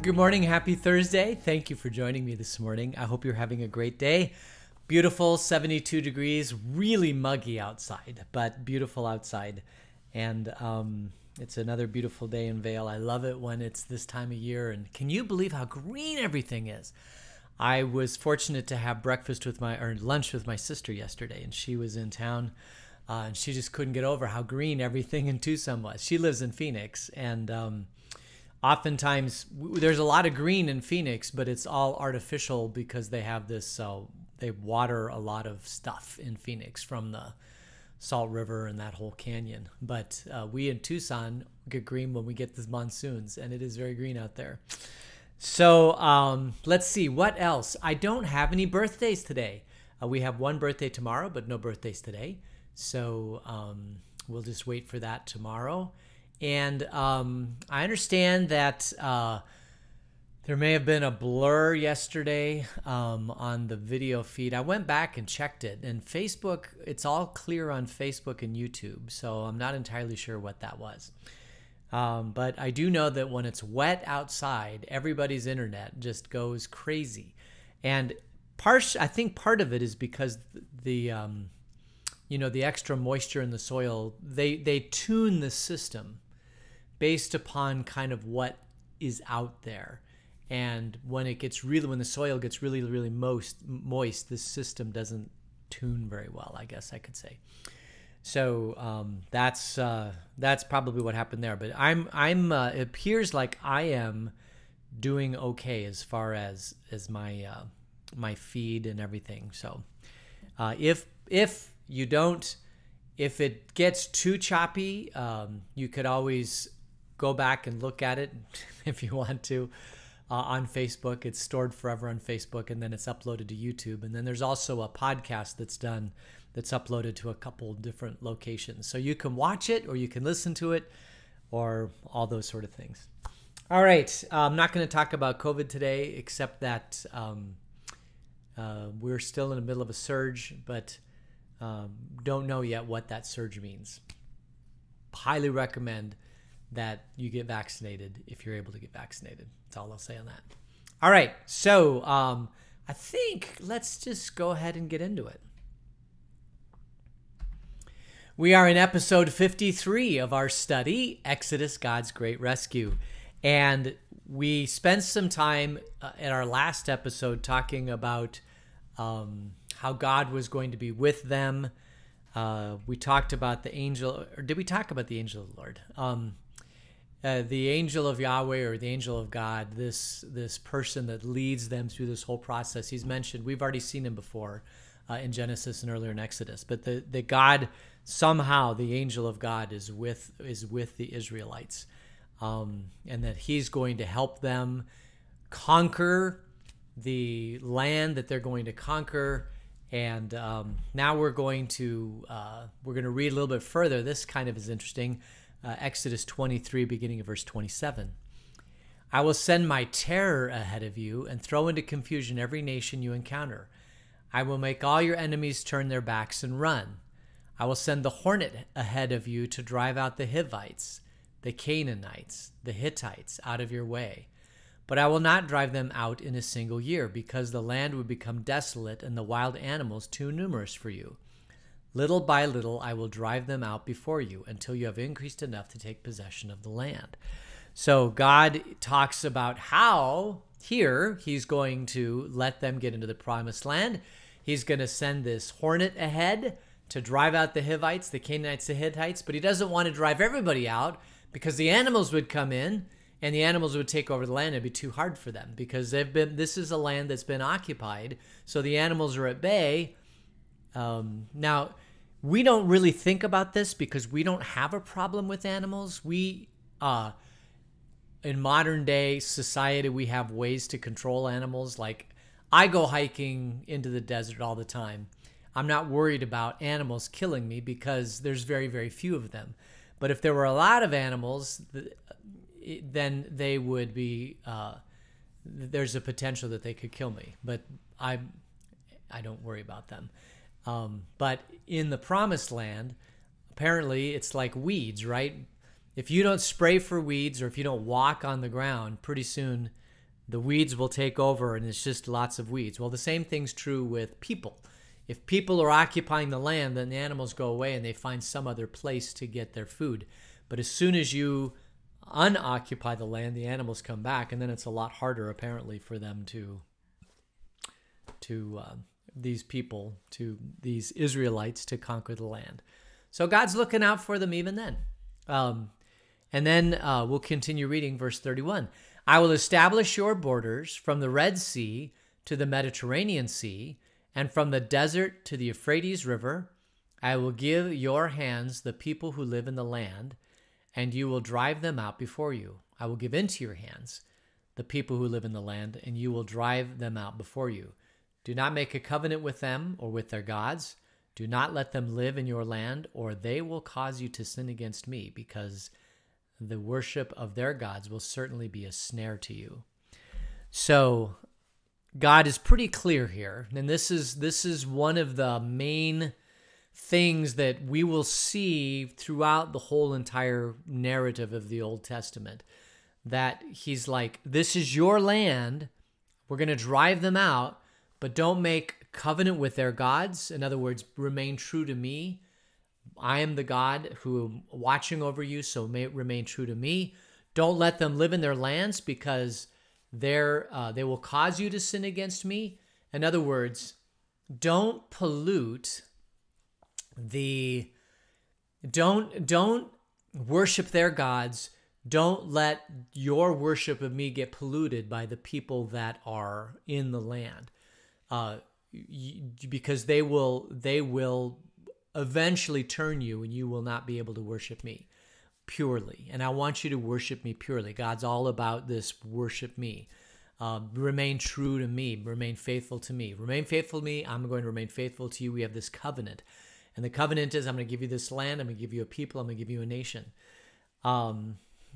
Good morning. Happy Thursday. Thank you for joining me this morning. I hope you're having a great day. Beautiful 72 degrees, really muggy outside, but beautiful outside. And it's another beautiful day in Vail. I love it when it's this time of year. And can you believe how green everything is? I was fortunate to have lunch with my sister yesterday, and she was in town. And she just couldn't get over how green everything in Tucson was. She lives in Phoenix, and oftentimes there's a lot of green in Phoenix, but it's all artificial because they have this, they water a lot of stuff in Phoenix from the Salt River and that whole canyon. But we in Tucson get green when we get the monsoons, and it is very green out there. So let's see, what else? I don't have any birthdays today. We have one birthday tomorrow, but no birthdays today. So we'll just wait for that tomorrow. And I understand that there may have been a blur yesterday on the video feed. I went back and checked it, and Facebook, it's all clear on Facebook and YouTube, so I'm not entirely sure what that was. But I do know that when it's wet outside, everybody's internet just goes crazy. And I think part of it is because the extra moisture in the soil, they tune the system based upon kind of what is out there. And when the soil gets really, really moist, the system doesn't tune very well, I guess I could say. So that's probably what happened there. But it appears like I am doing okay as far as my feed and everything. So if it gets too choppy, you could always go back and look at it if you want to on Facebook. It's stored forever on Facebook, and then it's uploaded to YouTube. And then there's also a podcast that's uploaded to a couple different locations. So you can watch it, or you can listen to it, or all those sort of things. All right. I'm not going to talk about COVID today, except that we're still in the middle of a surge, but don't know yet what that surge means. Highly recommend that you get vaccinated if you're able to get vaccinated. That's all I'll say on that. All right, so I think let's just go ahead and get into it. We are in episode 53 of our study, Exodus, God's Great Rescue. And we spent some time in our last episode talking about how God was going to be with them. We talked about the angel, or did we talk about the angel of the Lord? The angel of Yahweh, or the angel of God, this person that leads them through this whole process. He's mentioned, we've already seen him before in Genesis and earlier in Exodus, but the God, somehow the angel of God is with the Israelites, and that he's going to help them conquer the land that they're going to conquer. And now we're going to read a little bit further. This kind of is interesting. Exodus 23, beginning of verse 27. I will send my terror ahead of you and throw into confusion every nation you encounter. I will make all your enemies turn their backs and run. I will send the hornet ahead of you to drive out the Hivites, the Canaanites, the Hittites out of your way. But I will not drive them out in a single year, because the land would become desolate and the wild animals too numerous for you. Little by little, I will drive them out before you until you have increased enough to take possession of the land. So God talks about how here he's going to let them get into the promised land. He's going to send this hornet ahead to drive out the Hivites, the Canaanites, the Hittites, but he doesn't want to drive everybody out because the animals would come in and the animals would take over the land. It'd be too hard for them because this is a land that's been occupied. So the animals are at bay. Now, we don't really think about this because we don't have a problem with animals. In modern day society, we have ways to control animals. Like, I go hiking into the desert all the time. I'm not worried about animals killing me because there's very, very few of them. But if there were a lot of animals, then they would be, there's a potential that they could kill me. But I don't worry about them. But in the promised land, apparently it's like weeds, right? If you don't spray for weeds, or if you don't walk on the ground, pretty soon the weeds will take over and it's just lots of weeds. Well, the same thing's true with people. If people are occupying the land, then the animals go away and they find some other place to get their food. But as soon as you unoccupy the land, the animals come back, and then it's a lot harder, apparently, for them these Israelites to conquer the land. So God's looking out for them even then. And then we'll continue reading verse 31. I will establish your borders from the Red Sea to the Mediterranean Sea, and from the desert to the Euphrates River. I will give your hands the people who live in the land, and you will drive them out before you. I will give into your hands the people who live in the land, and you will drive them out before you. Do not make a covenant with them or with their gods. Do not let them live in your land, or they will cause you to sin against me, because the worship of their gods will certainly be a snare to you. So God is pretty clear here, and this is one of the main things that we will see throughout the whole entire narrative of the Old Testament, that he's like, this is your land, we're going to drive them out, but don't make covenant with their gods. In other words, remain true to me. I am the God who am watching over you, so remain true to me. Don't let them live in their lands, because they will cause you to sin against me. In other words, don't pollute don't worship their gods. Don't let your worship of me get polluted by the people that are in the land, because they will eventually turn you, and you will not be able to worship me purely. And I want you to worship me purely. God's all about this: worship me, remain true to me, remain faithful to me. Remain faithful to me, I'm going to remain faithful to you. We have this covenant. And the covenant is, I'm going to give you this land, I'm going to give you a people, I'm going to give you a nation.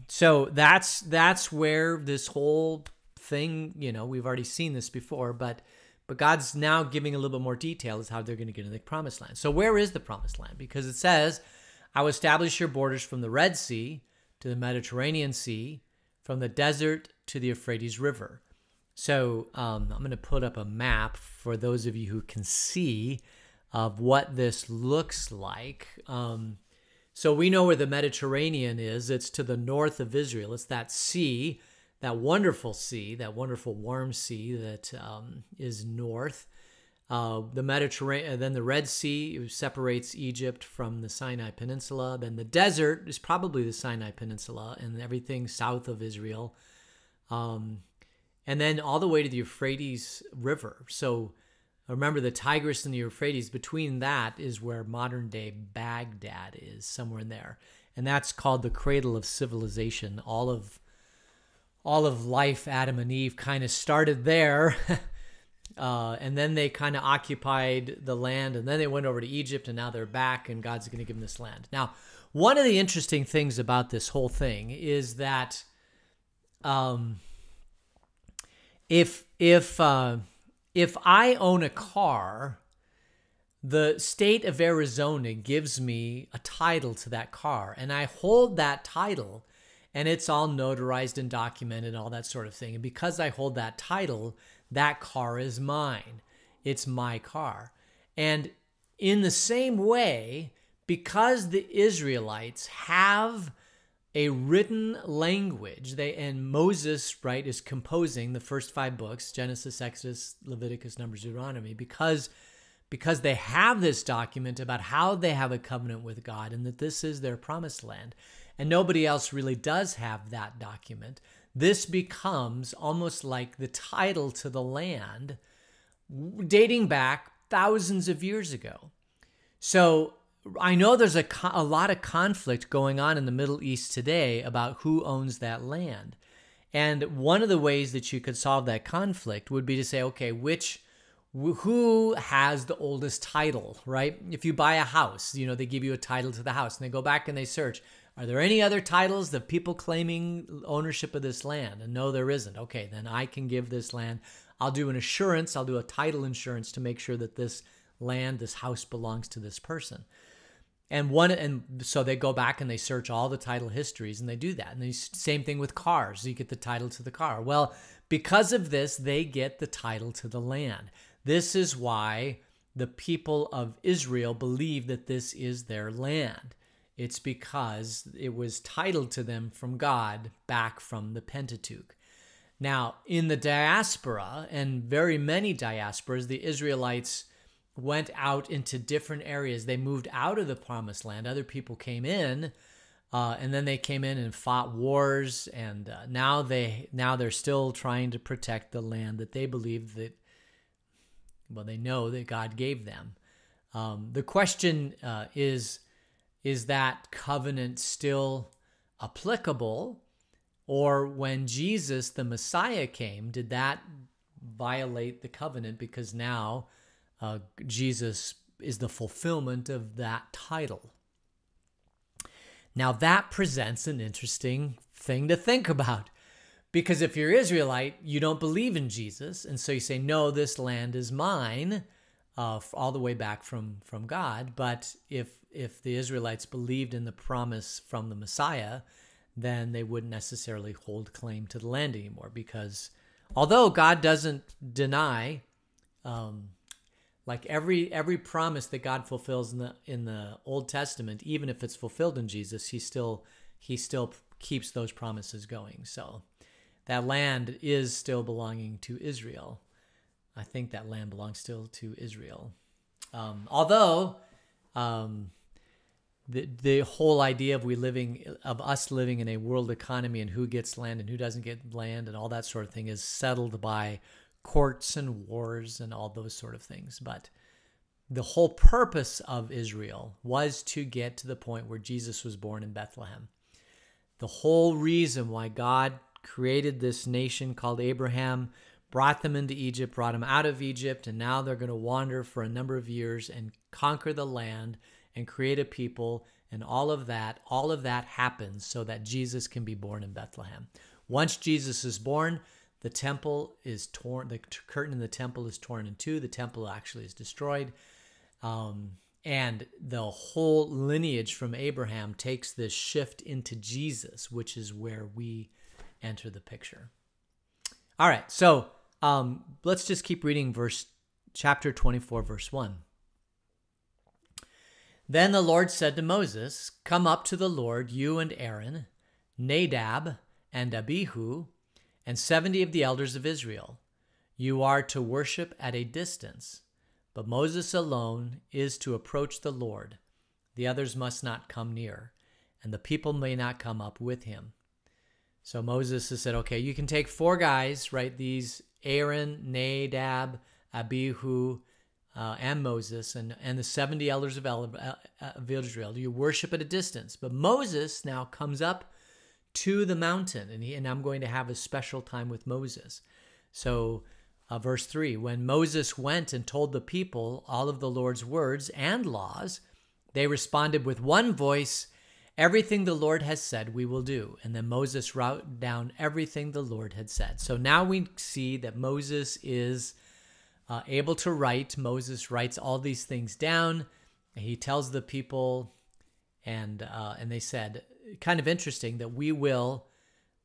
So that's where this whole thing, we've already seen this before, but God's now giving a little bit more detail as how they're going to get into the promised land. So where is the promised land? Because it says, I will establish your borders from the Red Sea to the Mediterranean Sea, from the desert to the Euphrates River. So I'm going to put up a map for those of you who can see of what this looks like. So we know where the Mediterranean is. It's to the north of Israel. It's that sea, that wonderful warm sea that is north. The Mediterranean, then the Red Sea separates Egypt from the Sinai Peninsula. Then the desert is probably the Sinai Peninsula and everything south of Israel. And then all the way to the Euphrates River. So remember, the Tigris and the Euphrates, between that is where modern-day Baghdad is, somewhere in there. And that's called the cradle of civilization. All of life, Adam and Eve, kind of started there. And then they kind of occupied the land, and then they went over to Egypt, and now they're back, and God's going to give them this land. Now, one of the interesting things about this whole thing is that if I own a car, the state of Arizona gives me a title to that car, and I hold that title, and it's all notarized and documented and all that sort of thing. And because I hold that title, that car is mine. It's my car. And in the same way, because the Israelites have a written language, and Moses, right, is composing the first 5 books, Genesis, Exodus, Leviticus, Numbers, Deuteronomy, because they have this document about how they have a covenant with God and that this is their promised land. And nobody else really does have that document. This becomes almost like the title to the land dating back thousands of years ago. So I know there's a lot of conflict going on in the Middle East today about who owns that land. And one of the ways that you could solve that conflict would be to say, okay, who has the oldest title, right? If you buy a house, they give you a title to the house, and they go back and they search, are there any other titles of people claiming ownership of this land? And no, there isn't. Okay, then I can give this land. I'll do an assurance. I'll do a title insurance to make sure that this land, this house belongs to this person. And so they go back and they search all the title histories, and they do that. And the same thing with cars. You get the title to the car. Well, because of this, they get the title to the land. This is why the people of Israel believe that this is their land. It's because it was titled to them from God back from the Pentateuch. Now, in the diaspora, and very many diasporas, the Israelites went out into different areas. They moved out of the promised land. Other people came in, and then they came in and fought wars. And now they're still trying to protect the land that they believe that, well, they know that God gave them. The question is that covenant still applicable? Or when Jesus, the Messiah, came, did that violate the covenant because now Jesus is the fulfillment of that title? Now that presents an interesting thing to think about, because if you're Israelite, you don't believe in Jesus, and so you say, no, this land is mine, all the way back from God. But if the Israelites believed in the promise from the Messiah, then they wouldn't necessarily hold claim to the land anymore, because although God doesn't deny, like every promise that God fulfills in the Old Testament, even if it's fulfilled in Jesus, he still keeps those promises going. So that land is still belonging to Israel. I think that land belongs still to Israel. Although the whole idea of us living in a world economy and who gets land and who doesn't get land and all that sort of thing is settled by courts and wars and all those sort of things. But the whole purpose of Israel was to get to the point where Jesus was born in Bethlehem. The whole reason why God created this nation called Abraham, brought them into Egypt, brought them out of Egypt, and now they're going to wander for a number of years and conquer the land and create a people, and all of that happens so that Jesus can be born in Bethlehem. Once Jesus is born, the temple is torn, the curtain in the temple is torn in two, the temple actually is destroyed, and the whole lineage from Abraham takes this shift into Jesus, which is where we enter the picture. All right, so let's just keep reading chapter 24, verse 1. Then the Lord said to Moses, "Come up to the Lord, you and Aaron, Nadab and Abihu, and 70 of the elders of Israel. You are to worship at a distance, but Moses alone is to approach the Lord. The others must not come near, and the people may not come up with him." So Moses has said, okay, you can take 4 guys, right? These Aaron, Nadab, Abihu, and Moses, and the 70 elders of Israel. You worship at a distance. But Moses now comes up to the mountain, and I'm going to have a special time with Moses. So verse 3, when Moses went and told the people all of the Lord's words and laws, they responded with one voice, "Everything the Lord has said we will do." And then Moses wrote down everything the Lord had said. So now we see that Moses is able to write. Moses writes all these things down. He tells the people, and they said, kind of interesting, that we will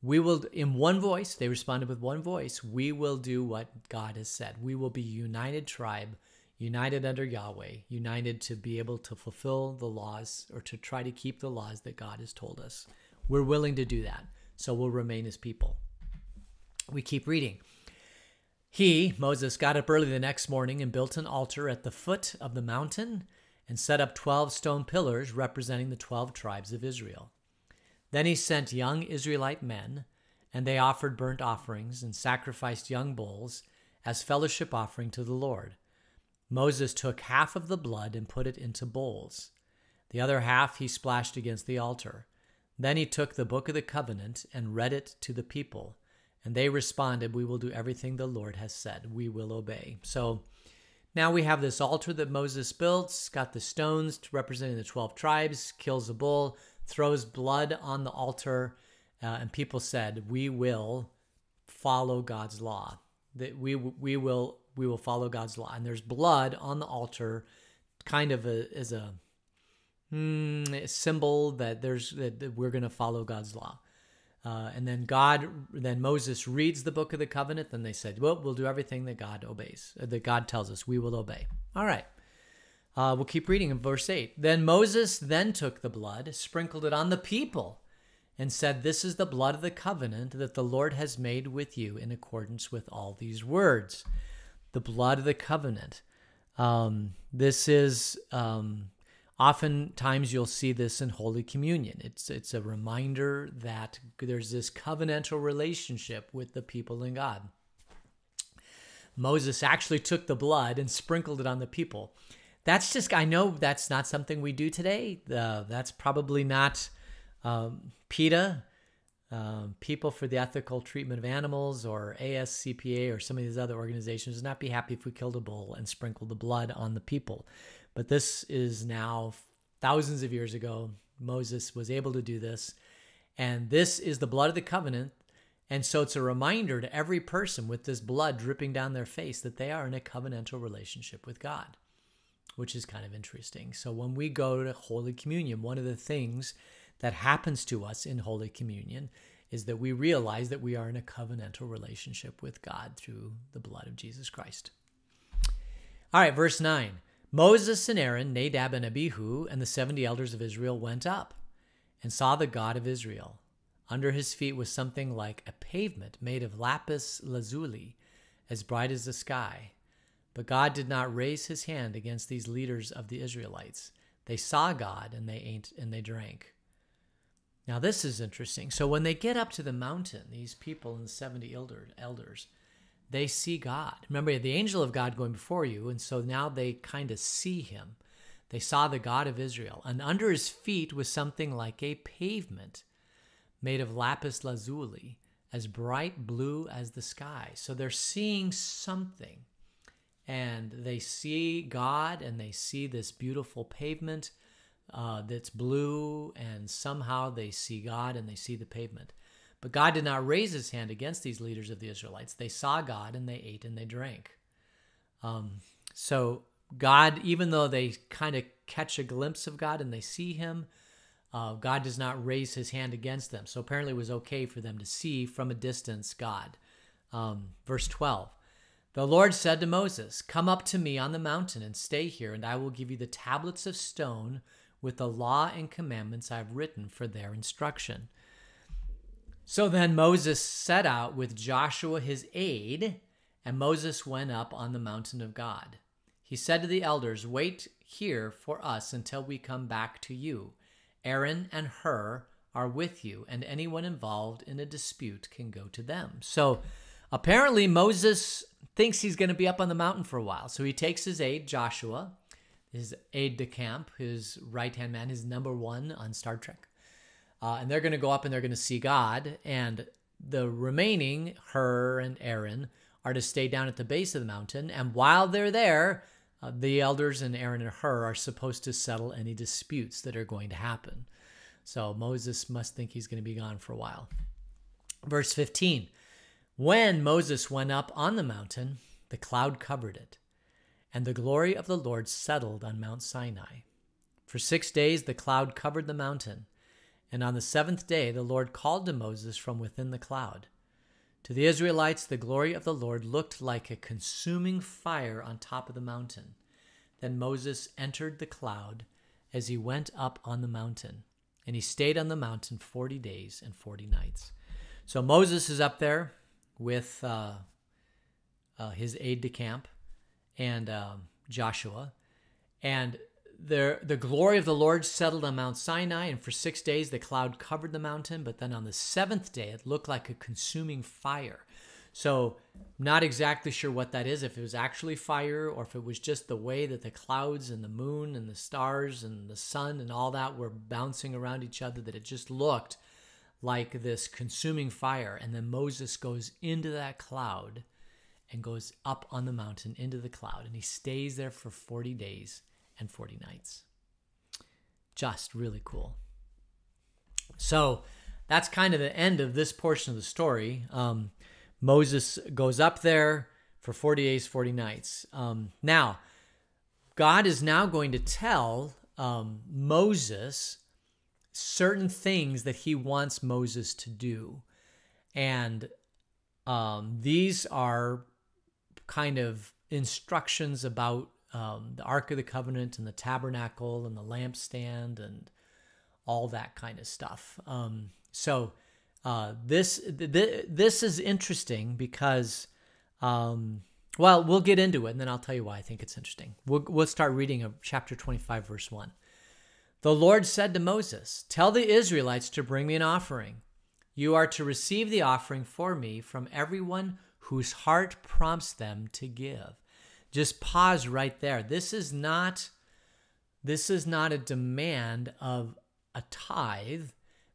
in one voice, they responded with one voice, we will do what God has said. We will be united tribe, united under Yahweh, united to be able to fulfill the laws, or to try to keep the laws that God has told us. We're willing to do that, so we'll remain his people. We keep reading. Moses, got up early the next morning and built an altar at the foot of the mountain and set up 12 stone pillars representing the 12 tribes of Israel. Then he sent young Israelite men, and they offered burnt offerings and sacrificed young bulls as fellowship offering to the Lord. Moses took half of the blood and put it into bowls. The other half he splashed against the altar. Then he took the book of the covenant and read it to the people. And they responded, "We will do everything the Lord has said. We will obey." So now we have this altar that Moses built. It's got the stones representing the 12 tribes, kills a bull, throws blood on the altar, and people said, "We will follow God's law. That we will follow God's law." And there's blood on the altar, kind of as a symbol that that we're going to follow God's law. And then Moses reads the book of the covenant. Then they said, well, we'll do everything that God obeys, that God tells us we will obey. All right. We'll keep reading in verse 8. Then Moses then took the blood, sprinkled it on the people, and said, this is the blood of the covenant that the Lord has made with you in accordance with all these words. The blood of the covenant. This is oftentimes you'll see this in Holy Communion. It's a reminder that there's this covenantal relationship with the people in God. Moses actually took the blood and sprinkled it on the people. That's just, I know that's not something we do today. That's probably not PETA, People for the Ethical Treatment of Animals, or ASCPA, or some of these other organizations would not be happy if we killed a bull and sprinkled the blood on the people. But this is now thousands of years ago. Moses was able to do this. And this is the blood of the covenant. And so it's a reminder to every person with this blood dripping down their face that they are in a covenantal relationship with God, which is kind of interesting. So when we go to Holy Communion, one of the things that happens to us in Holy Communion is that we realize that we are in a covenantal relationship with God through the blood of Jesus Christ. All right, verse 9. Moses and Aaron, Nadab and Abihu, and the 70 elders of Israel went up and saw the God of Israel. Under his feet was something like a pavement made of lapis lazuli, as bright as the sky. But God did not raise his hand against these leaders of the Israelites. They saw God, and they ate and they drank. Now this is interesting. So when they get up to the mountain, these people and the 70 elders, they see God. Remember, the angel of God going before you, and so now they kind of see him. They saw the God of Israel, and under his feet was something like a pavement made of lapis lazuli, as bright blue as the sky. So they're seeing something, and they see God, and they see this beautiful pavement that's blue, and somehow they see God and they see the pavement. But God did not raise his hand against these leaders of the Israelites. They saw God, and they ate and they drank. So God, even though they kind of catch a glimpse of God and they see him, God does not raise his hand against them. So apparently it was okay for them to see from a distance God. Verse 12, the Lord said to Moses, come up to me on the mountain and stay here, and I will give you the tablets of stone with the law and commandments I have written for their instruction. So then Moses set out with Joshua his aide, and Moses went up on the mountain of God. He said to the elders, wait here for us until we come back to you. Aaron and Hur are with you, and anyone involved in a dispute can go to them. So apparently Moses thinks he's going to be up on the mountain for a while. So he takes his aide, Joshua, his aide-de-camp, his right-hand man, his number one on Star Trek. And they're going to go up and they're going to see God. And the remaining, Hur and Aaron, are to stay down at the base of the mountain. And while they're there, the elders and Aaron and Hur are supposed to settle any disputes that are going to happen. So Moses must think he's going to be gone for a while. Verse 15, when Moses went up on the mountain, the cloud covered it, and the glory of the Lord settled on Mount Sinai. For 6 days the cloud covered the mountain, and on the seventh day the Lord called to Moses from within the cloud. To the Israelites the glory of the Lord looked like a consuming fire on top of the mountain. Then Moses entered the cloud as he went up on the mountain, and he stayed on the mountain 40 days and 40 nights. So Moses is up there with his aide-de-camp and Joshua, and the glory of the Lord settled on Mount Sinai, and for 6 days the cloud covered the mountain, but then on the seventh day it looked like a consuming fire. So not exactly sure what that is, if it was actually fire or if it was just the way that the clouds and the moon and the stars and the sun and all that were bouncing around each other, that it just looked like this consuming fire. And then Moses goes into that cloud and goes up on the mountain into the cloud, and he stays there for 40 days and 40 nights. Just really cool. So that's kind of the end of this portion of the story. Moses goes up there for 40 days, 40 nights. Now, God is now going to tell Moses certain things that he wants Moses to do. And these are kind of instructions about the Ark of the Covenant and the tabernacle and the lampstand and all that kind of stuff. This is interesting because, well, we'll get into it and then I'll tell you why I think it's interesting. We'll start reading of chapter 25, verse 1. The Lord said to Moses, "Tell the Israelites to bring me an offering. You are to receive the offering for me from everyone whose heart prompts them to give." Just pause right there. This is not a demand of a tithe.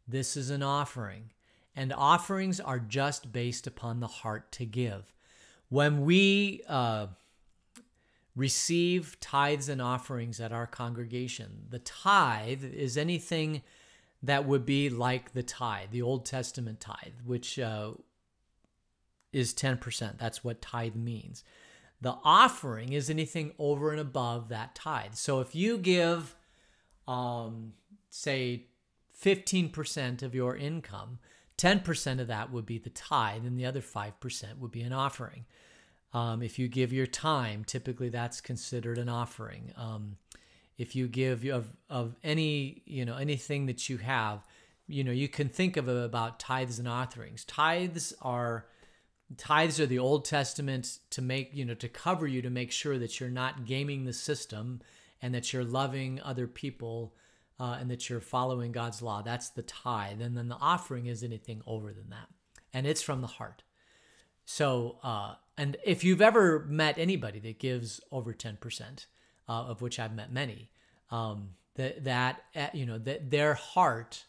This is an offering. And offerings are just based upon the heart to give. When we receive tithes and offerings at our congregation, the tithe is anything that would be like the tithe, the Old Testament tithe, which is 10%. That's what tithe means. The offering is anything over and above that tithe. So if you give, say, 15% of your income, 10% of that would be the tithe, and the other 5% would be an offering. If you give your time, typically that's considered an offering. If you give of any, anything that you have, you can think of it about tithes and offerings. Tithes are the Old Testament to make, to cover you, to make sure that you're not gaming the system and that you're loving other people and that you're following God's law. That's the tithe. And then the offering is anything over than that. And it's from the heart. So, and if you've ever met anybody that gives over 10%, of which I've met many, that their heart,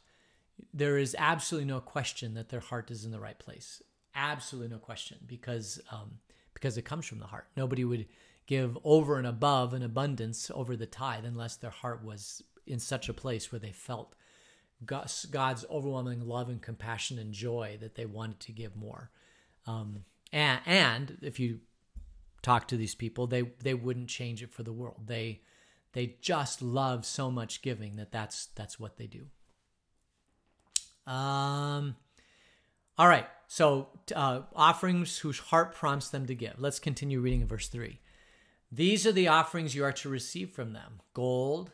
there is absolutely no question that their heart is in the right place. Absolutely no question, because it comes from the heart. Nobody would give over and above an abundance over the tithe unless their heart was in such a place where they felt God's overwhelming love and compassion and joy that they wanted to give more. And if you talk to these people, they wouldn't change it for the world. They just love so much giving that's what they do. All right. So offerings whose heart prompts them to give. Let's continue reading in verse 3. These are the offerings you are to receive from them: gold,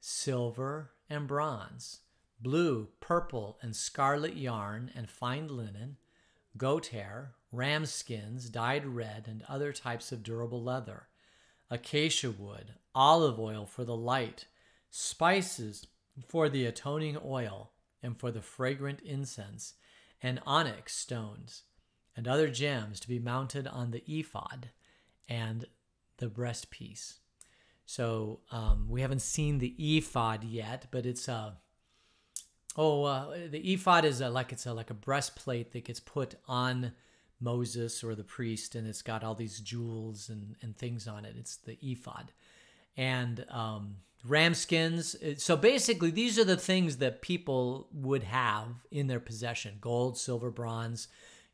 silver, and bronze, blue, purple, and scarlet yarn, and fine linen, goat hair, ram skins dyed red, and other types of durable leather, acacia wood, olive oil for the light, spices for the atoning oil and for the fragrant incense, and onyx stones, and other gems to be mounted on the ephod and the breastpiece. So we haven't seen the ephod yet, but it's the ephod is like a breastplate that gets put on Moses or the priest, and it's got all these jewels and things on it. It's the ephod. And ram skins. So basically, these are the things that people would have in their possession: gold, silver, bronze,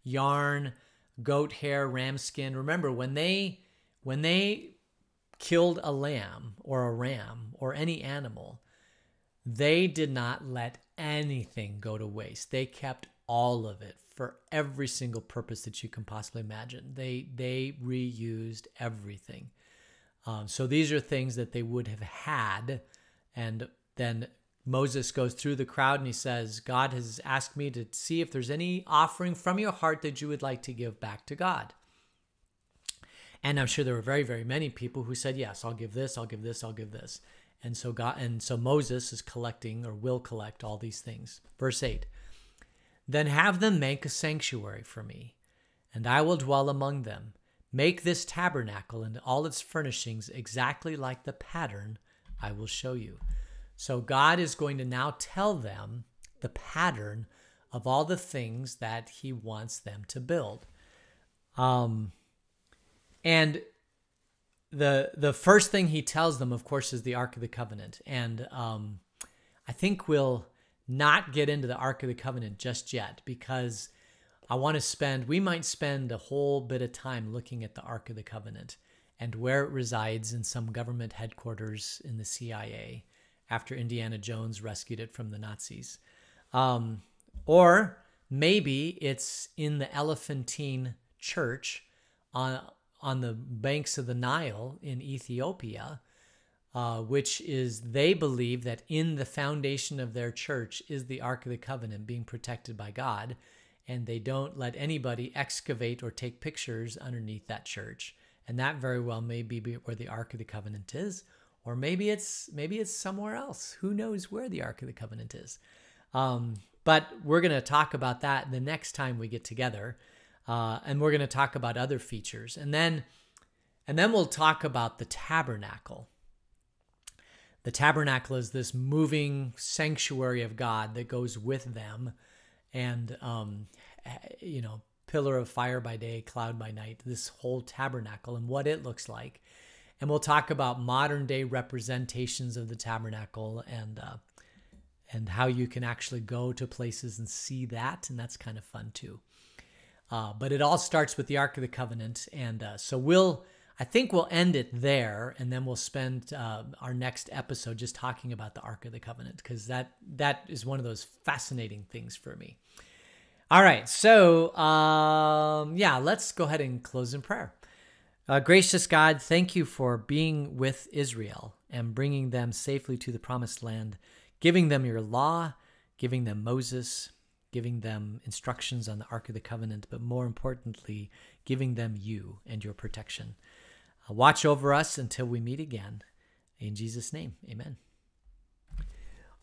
yarn, goat hair, ram skin. Remember, when they killed a lamb or a ram or any animal, they did not let anything go to waste. They kept all of it for every single purpose that you can possibly imagine. They reused everything. So these are things that they would have had. And then Moses goes through the crowd and he says, God has asked me to see if there's any offering from your heart that you would like to give back to God. And I'm sure there were very, very many people who said, yes, I'll give this, I'll give this, I'll give this. And so Moses is collecting, or will collect, all these things. Verse 8, then have them make a sanctuary for me, and I will dwell among them. Make this tabernacle and all its furnishings exactly like the pattern I will show you. So God is going to now tell them the pattern of all the things that he wants them to build. And the first thing he tells them, of course, is the Ark of the Covenant. And I think we'll not get into the Ark of the Covenant just yet, because we might spend a whole bit of time looking at the Ark of the Covenant and where it resides in some government headquarters in the CIA, after Indiana Jones rescued it from the Nazis. Or maybe it's in the Elephantine Church on the banks of the Nile in Ethiopia, which is, they believe that in the foundation of their church is the Ark of the Covenant being protected by God, and they don't let anybody excavate or take pictures underneath that church. And that very well may be where the Ark of the Covenant is, or maybe it's somewhere else. Who knows where the Ark of the Covenant is? But we're going to talk about that the next time we get together, and we're going to talk about other features, and then we'll talk about the tabernacle. The tabernacle is this moving sanctuary of God that goes with them, and pillar of fire by day, cloud by night, this whole tabernacle and what it looks like. And we'll talk about modern day representations of the tabernacle, and how you can actually go to places and see that, and that's kind of fun too. But it all starts with the Ark of the Covenant, and so I think we'll end it there, and then we'll spend our next episode just talking about the Ark of the Covenant, because that is one of those fascinating things for me. All right, so let's go ahead and close in prayer. Gracious God, thank you for being with Israel and bringing them safely to the promised land, giving them your law, giving them Moses, giving them instructions on the Ark of the Covenant, but more importantly, giving them you and your protection. Watch over us until we meet again. In Jesus' name, amen.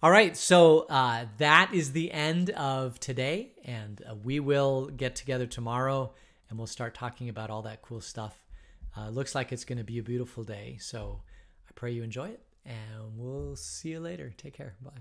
All right, so that is the end of today, and we will get together tomorrow, and we'll start talking about all that cool stuff. Looks like it's going to be a beautiful day, so I pray you enjoy it, and we'll see you later. Take care. Bye.